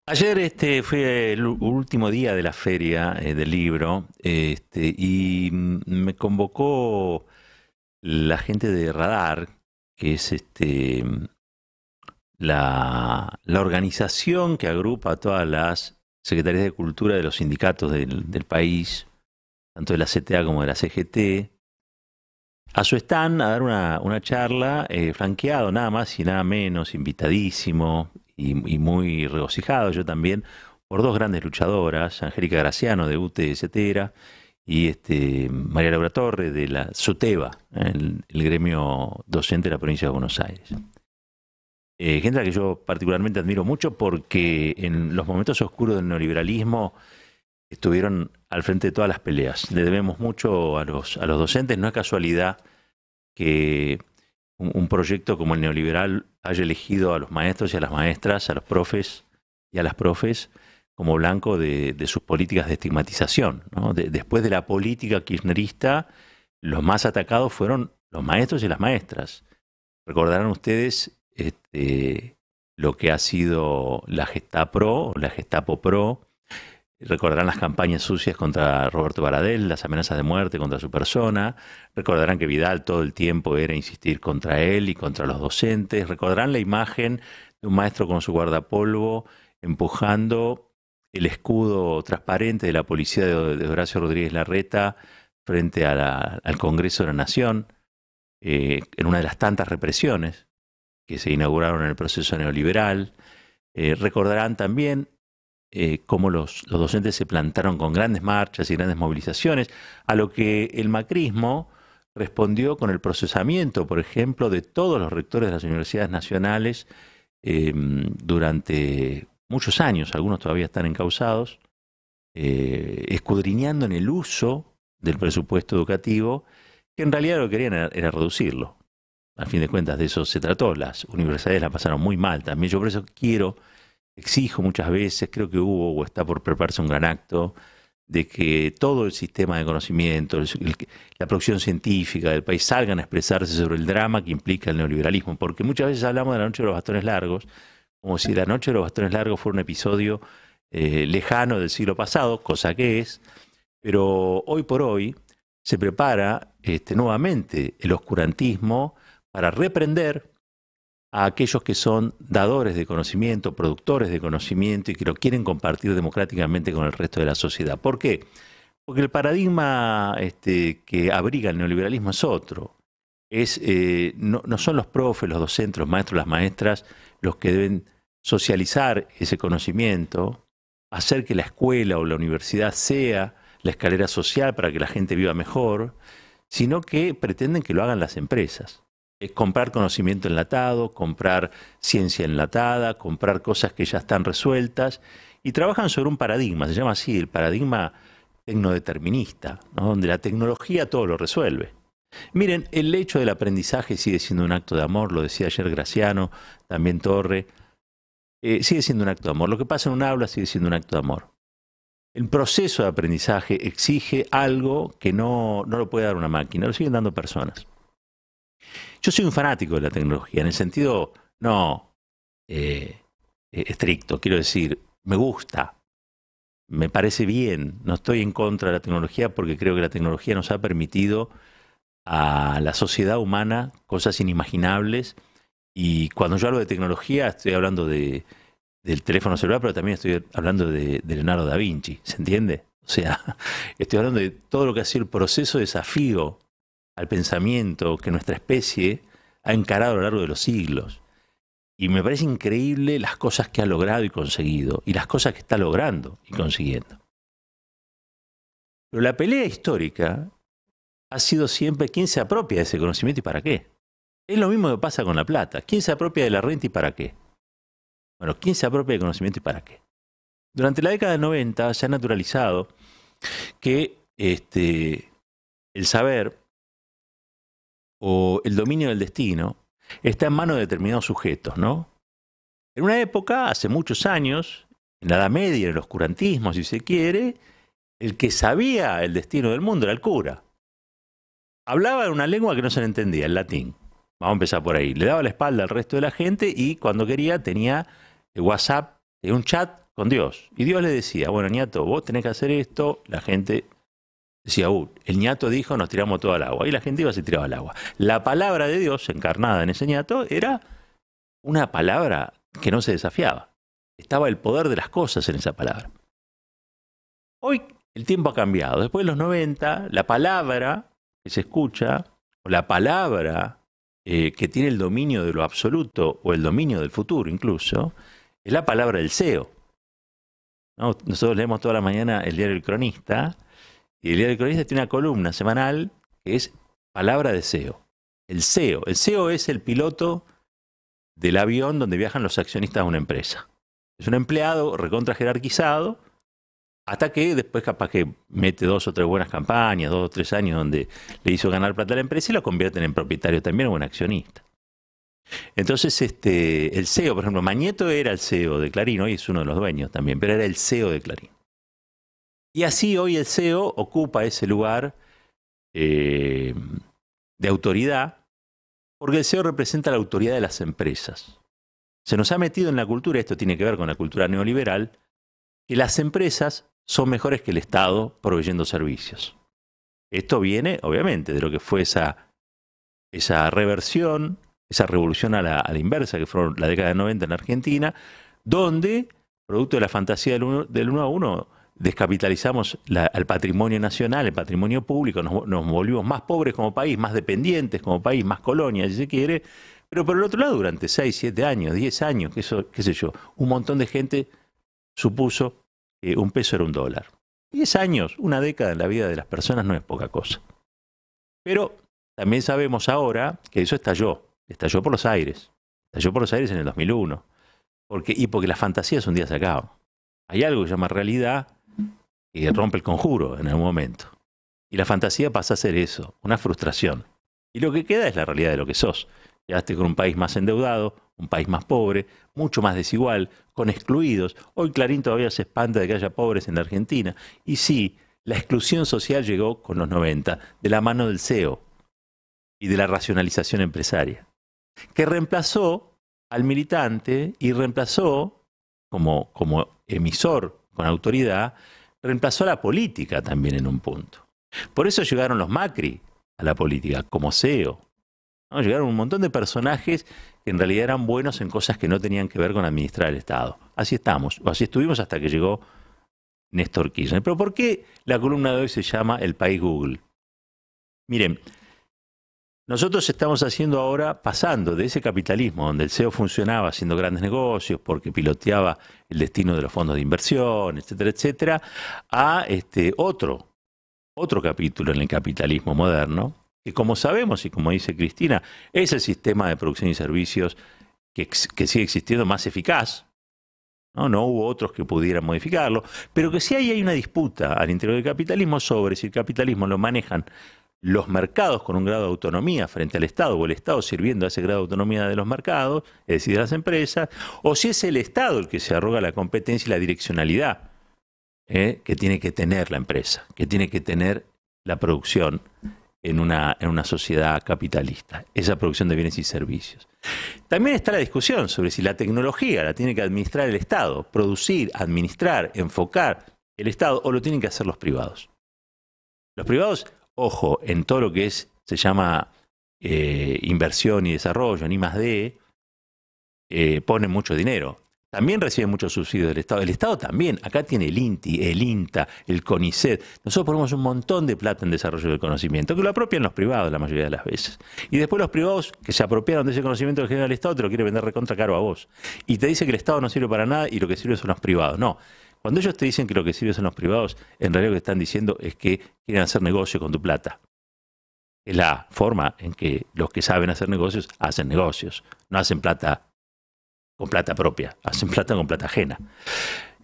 Ayer fue el último día de la feria del libro y me convocó la gente de Radar, que es la organización que agrupa a todas las secretarías de cultura de los sindicatos del país, tanto de la CTA como de la CGT, a su stand a dar una charla, franqueado nada más y nada menos, invitadísimo y muy regocijado yo también, por dos grandes luchadoras, Angélica Graciano de UTE Cetera y María Laura Torre de la SUTEBA, el gremio docente de la provincia de Buenos Aires. Gente a la que yo particularmente admiro mucho porque en los momentos oscuros del neoliberalismo estuvieron al frente de todas las peleas. Le debemos mucho a los docentes, no es casualidad que un proyecto como el neoliberal haya elegido a los maestros y a las maestras, a los profes y a las profes, como blanco de sus políticas de estigmatización, ¿no? Después de la política kirchnerista, los más atacados fueron los maestros y las maestras. Recordarán ustedes lo que ha sido la Gestapro, o la Gestapo Pro. Recordarán las campañas sucias contra Roberto Baradel, las amenazas de muerte contra su persona. Recordarán que Vidal todo el tiempo era insistir contra él y contra los docentes. Recordarán la imagen de un maestro con su guardapolvo empujando el escudo transparente de la policía de Horacio Rodríguez Larreta frente al Congreso de la Nación, en una de las tantas represiones que se inauguraron en el proceso neoliberal. Recordarán también cómo los docentes se plantaron con grandes marchas y grandes movilizaciones, a lo que el macrismo respondió con el procesamiento, por ejemplo, de todos los rectores de las universidades nacionales durante muchos años, algunos todavía están encausados, escudriñando en el uso del presupuesto educativo, que en realidad lo que querían era reducirlo. A fin de cuentas de eso se trató, las universidades la pasaron muy mal también. Yo por eso exijo muchas veces, creo que hubo o está por prepararse un gran acto, de que todo el sistema de conocimiento, la producción científica del país salgan a expresarse sobre el drama que implica el neoliberalismo, porque muchas veces hablamos de la noche de los bastones largos, como si la noche de los bastones largos fuera un episodio lejano del siglo pasado, cosa que es, pero hoy por hoy se prepara nuevamente el oscurantismo para reprender a aquellos que son dadores de conocimiento, productores de conocimiento y que lo quieren compartir democráticamente con el resto de la sociedad. ¿Por qué? Porque el paradigma que abriga el neoliberalismo es otro. No son los profes, los docentes, los maestros, las maestras los que deben socializar ese conocimiento, hacer que la escuela o la universidad sea la escalera social para que la gente viva mejor, sino que pretenden que lo hagan las empresas. Es comprar conocimiento enlatado, comprar ciencia enlatada, comprar cosas que ya están resueltas y trabajan sobre un paradigma, se llama así, el paradigma tecnodeterminista, ¿no? Donde la tecnología todo lo resuelve. Miren, el hecho del aprendizaje sigue siendo un acto de amor, lo decía ayer Graciano, también Torre, sigue siendo un acto de amor. Lo que pasa en un aula sigue siendo un acto de amor. El proceso de aprendizaje exige algo que no lo puede dar una máquina, lo siguen dando personas. Yo soy un fanático de la tecnología, en el sentido no estricto, quiero decir, me gusta, me parece bien, no estoy en contra de la tecnología porque creo que la tecnología nos ha permitido a la sociedad humana cosas inimaginables y cuando yo hablo de tecnología estoy hablando del teléfono celular, pero también estoy hablando de Leonardo da Vinci, ¿se entiende? O sea, estoy hablando de todo lo que ha sido el proceso de desafío al pensamiento que nuestra especie ha encarado a lo largo de los siglos. Y me parece increíble las cosas que ha logrado y conseguido, y las cosas que está logrando y consiguiendo. Pero la pelea histórica ha sido siempre quién se apropia de ese conocimiento y para qué. Es lo mismo que pasa con la plata. ¿Quién se apropia de la renta y para qué? Bueno, ¿quién se apropia del conocimiento y para qué? Durante la década del 90 se ha naturalizado que el saber o el dominio del destino está en manos de determinados sujetos, ¿no? En una época, hace muchos años, en la Edad Media, en el oscurantismo, si se quiere, el que sabía el destino del mundo era el cura. Hablaba en una lengua que no se le entendía, el latín. Vamos a empezar por ahí. Le daba la espalda al resto de la gente y cuando quería tenía WhatsApp, tenía un chat con Dios. Y Dios le decía, bueno, ñato, vos tenés que hacer esto. La gente decía, el ñato dijo, nos tiramos todo al agua. Y la gente iba y se tiraba al agua. La palabra de Dios, encarnada en ese ñato, era una palabra que no se desafiaba. Estaba el poder de las cosas en esa palabra. Hoy el tiempo ha cambiado. Después de los 90, la palabra que se escucha, o la palabra que tiene el dominio de lo absoluto, o el dominio del futuro incluso, es la palabra del CEO. ¿No? Nosotros leemos toda la mañana el diario El Cronista, y el diario El Cronista tiene una columna semanal que es palabra de CEO. El CEO es el piloto del avión donde viajan los accionistas de una empresa. Es un empleado recontra jerarquizado, hasta que después capaz que mete 2 o 3 buenas campañas, 2 o 3 años donde le hizo ganar plata a la empresa y lo convierten en propietario también o en accionista. Entonces, el CEO, por ejemplo, Mañeto era el CEO de Clarín, hoy es uno de los dueños también, pero era el CEO de Clarín. Y así hoy el CEO ocupa ese lugar de autoridad, porque el CEO representa la autoridad de las empresas. Se nos ha metido en la cultura, esto tiene que ver con la cultura neoliberal, que las empresas son mejores que el Estado proveyendo servicios. Esto viene, obviamente, de lo que fue esa reversión, esa revolución a la inversa, que fue la década de 90 en Argentina, donde, producto de la fantasía del uno a uno, descapitalizamos al patrimonio nacional, el patrimonio público, nos volvimos más pobres como país, más dependientes como país, más colonia, si se quiere, pero por el otro lado, durante 6, 7 años, 10 años, qué sé yo, un montón de gente supuso que un peso era un dólar. 10 años, una década en la vida de las personas no es poca cosa. Pero también sabemos ahora que eso estalló por los aires. Estalló por los aires en el 2001. Porque las fantasías un día se acaban. Hay algo que se llama realidad que rompe el conjuro en algún momento. Y la fantasía pasa a ser eso, una frustración. Y lo que queda es la realidad de lo que sos. Quedaste con un país más endeudado, un país más pobre, mucho más desigual, con excluidos. Hoy Clarín todavía se espanta de que haya pobres en la Argentina. Y sí, la exclusión social llegó con los 90, de la mano del CEO y de la racionalización empresaria, que reemplazó al militante y reemplazó, como emisor con autoridad, reemplazó a la política también en un punto. Por eso llegaron los Macri a la política, como CEO. ¿No? Llegaron un montón de personajes que en realidad eran buenos en cosas que no tenían que ver con administrar el Estado. Así estamos, o así estuvimos hasta que llegó Néstor Kirchner. Pero ¿por qué la columna de hoy se llama El País Google? Miren, nosotros estamos haciendo ahora, pasando de ese capitalismo donde el CEO funcionaba haciendo grandes negocios porque piloteaba el destino de los fondos de inversión, etcétera, etcétera, a otro capítulo en el capitalismo moderno, que como sabemos y como dice Cristina, es el sistema de producción y servicios que sigue existiendo más eficaz. No hubo otros que pudieran modificarlo, pero que sí hay una disputa al interior del capitalismo sobre si el capitalismo lo manejan los mercados con un grado de autonomía frente al Estado, o el Estado sirviendo a ese grado de autonomía de los mercados, es decir, de las empresas, o si es el Estado el que se arroga la competencia y la direccionalidad que tiene que tener la empresa, que tiene que tener la producción en una sociedad capitalista, esa producción de bienes y servicios. También está la discusión sobre si la tecnología la tiene que administrar el Estado, producir, administrar, enfocar el Estado, o lo tienen que hacer los privados. Los privados, ojo, en todo lo que se llama inversión y desarrollo, en I+D, ponen mucho dinero. También reciben muchos subsidios del Estado. El Estado también, acá tiene el INTI, el INTA, el CONICET. Nosotros ponemos un montón de plata en desarrollo del conocimiento, que lo apropian los privados la mayoría de las veces. Y después los privados que se apropiaron de ese conocimiento que genera el Estado te lo quiere vender recontra caro a vos. Y te dice que el Estado no sirve para nada y lo que sirve son los privados. No. Cuando ellos te dicen que lo que sirve son los privados, en realidad lo que están diciendo es que quieren hacer negocio con tu plata. Es la forma en que los que saben hacer negocios hacen negocios. No hacen plata con plata propia, hacen plata con plata ajena.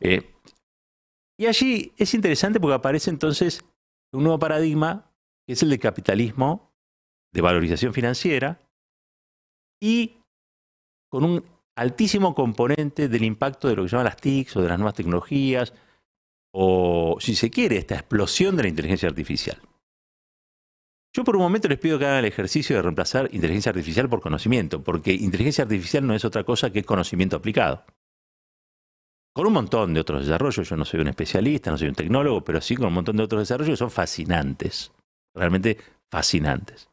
Y allí es interesante porque aparece entonces un nuevo paradigma, que es el de capitalismo de valorización financiera y con un altísimo componente del impacto de lo que se llaman las TICs o de las nuevas tecnologías, o si se quiere, esta explosión de la inteligencia artificial. Yo por un momento les pido que hagan el ejercicio de reemplazar inteligencia artificial por conocimiento, porque inteligencia artificial no es otra cosa que conocimiento aplicado. con un montón de otros desarrollos. Yo no soy un especialista, no soy un tecnólogo, pero sí con un montón de otros desarrollos que son fascinantes, realmente fascinantes.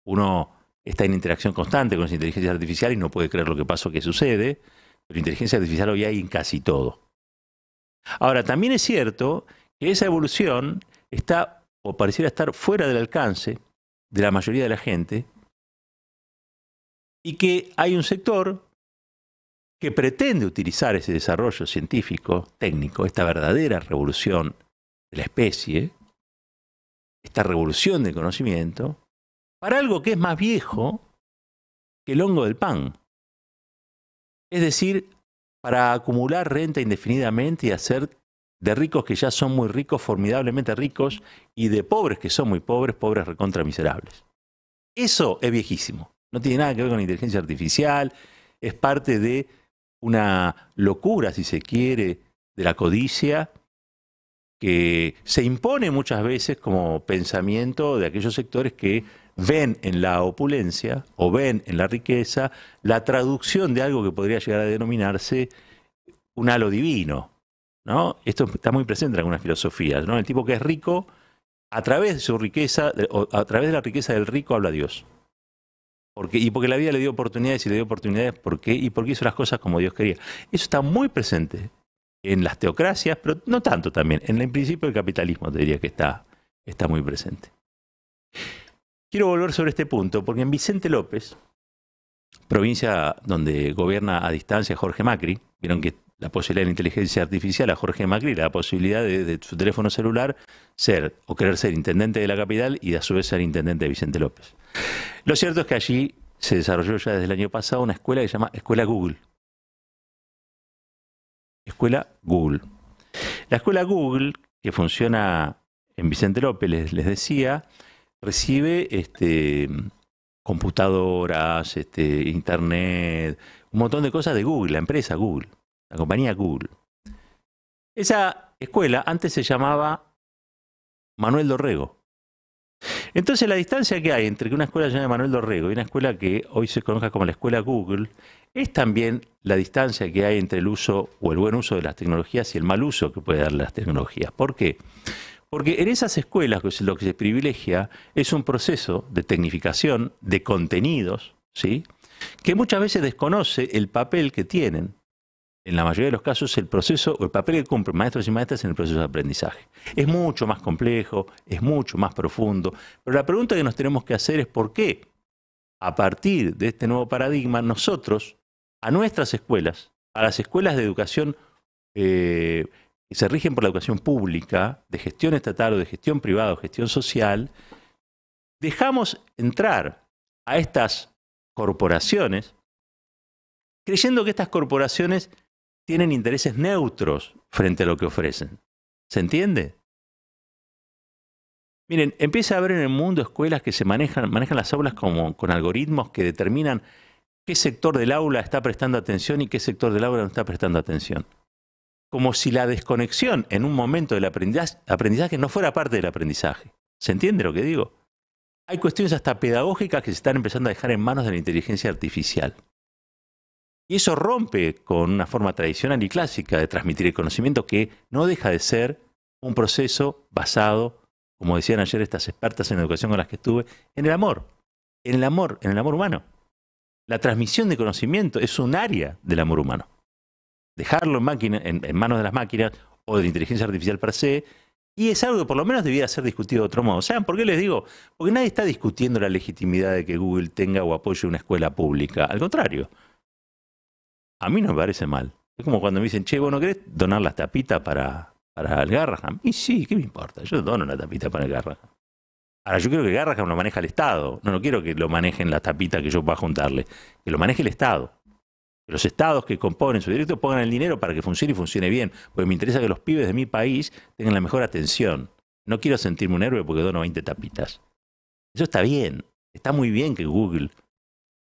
Uno está en interacción constante con esa inteligencia artificial y no puede creer lo que pasa o que sucede, pero inteligencia artificial hoy hay en casi todo. Ahora, también es cierto que esa evolución está, o pareciera estar, fuera del alcance de la mayoría de la gente, y que hay un sector que pretende utilizar ese desarrollo científico, técnico, esta verdadera revolución de la especie, esta revolución del conocimiento, para algo que es más viejo que el hongo del pan. Es decir, para acumular renta indefinidamente y hacer de ricos que ya son muy ricos, formidablemente ricos, y de pobres que son muy pobres, pobres recontra miserables. Eso es viejísimo. No tiene nada que ver con la inteligencia artificial, es parte de una locura, si se quiere, de la codicia, que se impone muchas veces como pensamiento de aquellos sectores que ven en la opulencia o ven en la riqueza la traducción de algo que podría llegar a denominarse un halo divino, ¿no? Esto está muy presente en algunas filosofías, ¿no? El tipo que es rico, a través de su riqueza, o a través de la riqueza del rico habla Dios. Porque la vida le dio oportunidades y le dio oportunidades porque hizo las cosas como Dios quería. Eso está muy presente en las teocracias, pero no tanto también. En el principio del capitalismo te diría que está muy presente. Quiero volver sobre este punto porque en Vicente López, provincia donde gobierna a distancia Jorge Macri, vieron que la posibilidad de la inteligencia artificial a Jorge Macri, la posibilidad de su teléfono celular ser o querer ser intendente de la capital y a su vez ser intendente de Vicente López. Lo cierto es que allí se desarrolló ya desde el año pasado una escuela que se llama Escuela Google. Escuela Google. La escuela Google, que funciona en Vicente López, les decía, recibe computadoras, internet, un montón de cosas de Google, la empresa Google, la compañía Google. Esa escuela antes se llamaba Manuel Dorrego. Entonces la distancia que hay entre que una escuela se llame Manuel Dorrego y una escuela que hoy se conozca como la escuela Google es también la distancia que hay entre el uso o el buen uso de las tecnologías y el mal uso que puede dar las tecnologías. ¿Por qué? Porque en esas escuelas lo que se privilegia es un proceso de tecnificación de contenidos, ¿sí?, que muchas veces desconoce el papel que tienen, en la mayoría de los casos, el proceso o el papel que cumplen maestros y maestras en el proceso de aprendizaje. Es mucho más complejo, es mucho más profundo, pero la pregunta que nos tenemos que hacer es por qué, a partir de este nuevo paradigma, nosotros, a nuestras escuelas, a las escuelas de educación que se rigen por la educación pública, de gestión estatal o de gestión privada o gestión social, dejamos entrar a estas corporaciones creyendo que estas corporaciones tienen intereses neutros frente a lo que ofrecen. ¿Se entiende? Miren, empieza a haber en el mundo escuelas que se manejan las aulas con algoritmos que determinan qué sector del aula está prestando atención y qué sector del aula no está prestando atención. Como si la desconexión en un momento del aprendizaje no fuera parte del aprendizaje. ¿Se entiende lo que digo? Hay cuestiones hasta pedagógicas que se están empezando a dejar en manos de la inteligencia artificial. Y eso rompe con una forma tradicional y clásica de transmitir el conocimiento que no deja de ser un proceso basado, como decían ayer estas expertas en educación con las que estuve, en el amor. En el amor humano. La transmisión de conocimiento es un área del amor humano. Dejarlo en manos de las máquinas o de la inteligencia artificial per se, y es algo que por lo menos debiera ser discutido de otro modo. ¿Saben por qué les digo? Porque nadie está discutiendo la legitimidad de que Google tenga o apoye una escuela pública. Al contrario. A mí no me parece mal. Es como cuando me dicen, che, ¿vos no querés donar las tapitas para el Garrahan? Y sí, ¿qué me importa? Yo dono una tapita para el Garrahan. Ahora, yo quiero que Garrahan lo maneje el Estado. No quiero que lo manejen las tapitas que yo pueda juntarle. Que lo maneje el Estado. Que los estados que componen su directo pongan el dinero para que funcione y funcione bien. Porque me interesa que los pibes de mi país tengan la mejor atención. No quiero sentirme un héroe porque dono 20 tapitas. Eso está bien. Está muy bien que Google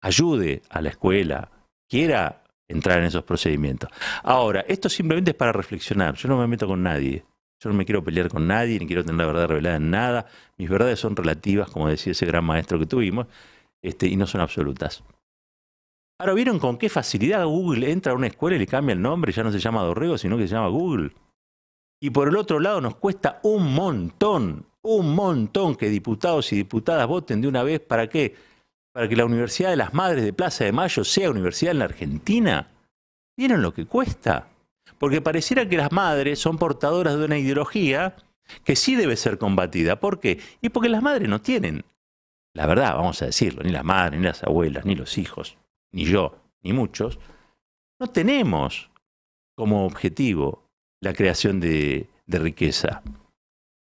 ayude a la escuela, quiera entrar en esos procedimientos. Ahora, esto simplemente es para reflexionar. Yo no me meto con nadie. Yo no me quiero pelear con nadie, ni quiero tener la verdad revelada en nada. Mis verdades son relativas, como decía ese gran maestro que tuvimos, y no son absolutas. Ahora, ¿vieron con qué facilidad Google entra a una escuela y le cambia el nombre? Ya no se llama Dorrego, sino que se llama Google. Y por el otro lado nos cuesta un montón que diputados y diputadas voten de una vez. ¿Para qué? Para que la Universidad de las Madres de Plaza de Mayo sea universidad en la Argentina. ¿Vieron lo que cuesta? Porque pareciera que las madres son portadoras de una ideología que sí debe ser combatida. ¿Por qué? Y porque las madres no tienen, la verdad, vamos a decirlo, ni las madres, ni las abuelas, ni los hijos, ni yo, ni muchos, no tenemos como objetivo la creación de riqueza.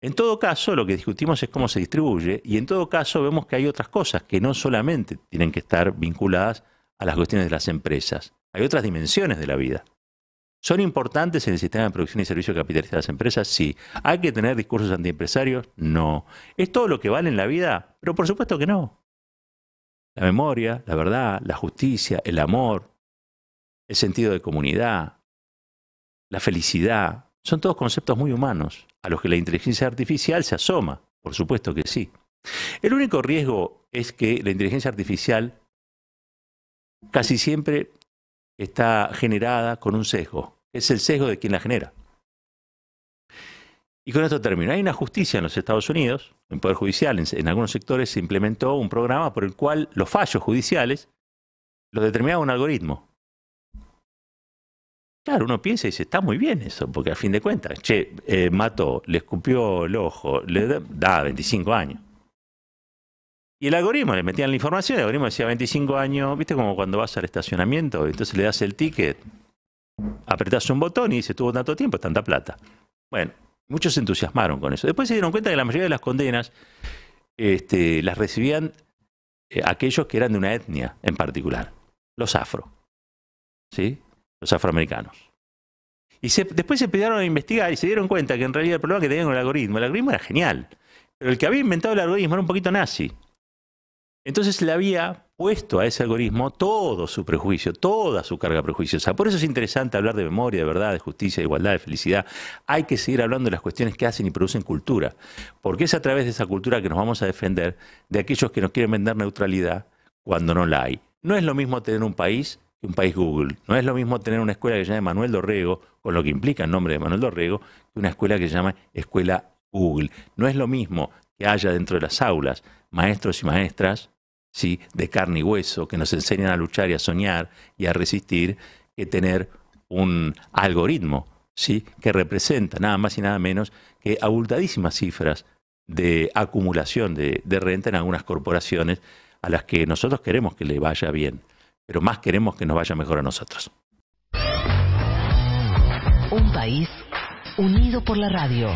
En todo caso, lo que discutimos es cómo se distribuye, y en todo caso vemos que hay otras cosas que no solamente tienen que estar vinculadas a las cuestiones de las empresas. Hay otras dimensiones de la vida. ¿Son importantes en el sistema de producción y servicio capitalista de las empresas? Sí. ¿Hay que tener discursos antiempresarios? No. ¿Es todo lo que vale en la vida? Pero por supuesto que no. La memoria, la verdad, la justicia, el amor, el sentido de comunidad, la felicidad, son todos conceptos muy humanos, a los que la inteligencia artificial se asoma. Por supuesto que sí. El único riesgo es que la inteligencia artificial casi siempre está generada con un sesgo. Es el sesgo de quien la genera. Y con esto termino. Hay una justicia en los Estados Unidos, en el Poder Judicial, en algunos sectores se implementó un programa por el cual los fallos judiciales los determinaba un algoritmo. Claro, uno piensa y dice, está muy bien eso, porque al fin de cuentas, mató, le escupió el ojo, le da 25 años. Y el algoritmo, le metían la información, el algoritmo decía 25 años, ¿viste? Como cuando vas al estacionamiento, entonces le das el ticket, apretás un botón y dice, tuvo tanto tiempo, tanta plata. Bueno, muchos se entusiasmaron con eso. Después se dieron cuenta que la mayoría de las condenas las recibían aquellos que eran de una etnia en particular, los afro, ¿sí? Los afroamericanos. Y después se empezaron a investigar y se dieron cuenta que en realidad el problema que tenían con el algoritmo era genial, pero el que había inventado el algoritmo era un poquito nazi. Entonces le había puesto a ese algoritmo todo su prejuicio, toda su carga prejuiciosa. Por eso es interesante hablar de memoria, de verdad, de justicia, de igualdad, de felicidad. Hay que seguir hablando de las cuestiones que hacen y producen cultura, porque es a través de esa cultura que nos vamos a defender de aquellos que nos quieren vender neutralidad cuando no la hay. No es lo mismo tener un país que un país Google. No es lo mismo tener una escuela que se llama Manuel Dorrego, con lo que implica el nombre de Manuel Dorrego, que una escuela que se llama Escuela Google. No es lo mismo que haya dentro de las aulas maestros y maestras, ¿sí?, de carne y hueso, que nos enseñan a luchar y a soñar y a resistir, que tener un algoritmo, ¿sí?, que representa nada más y nada menos que abultadísimas cifras de acumulación de renta en algunas corporaciones a las que nosotros queremos que le vaya bien, pero más queremos que nos vaya mejor a nosotros. Un país unido por la radio.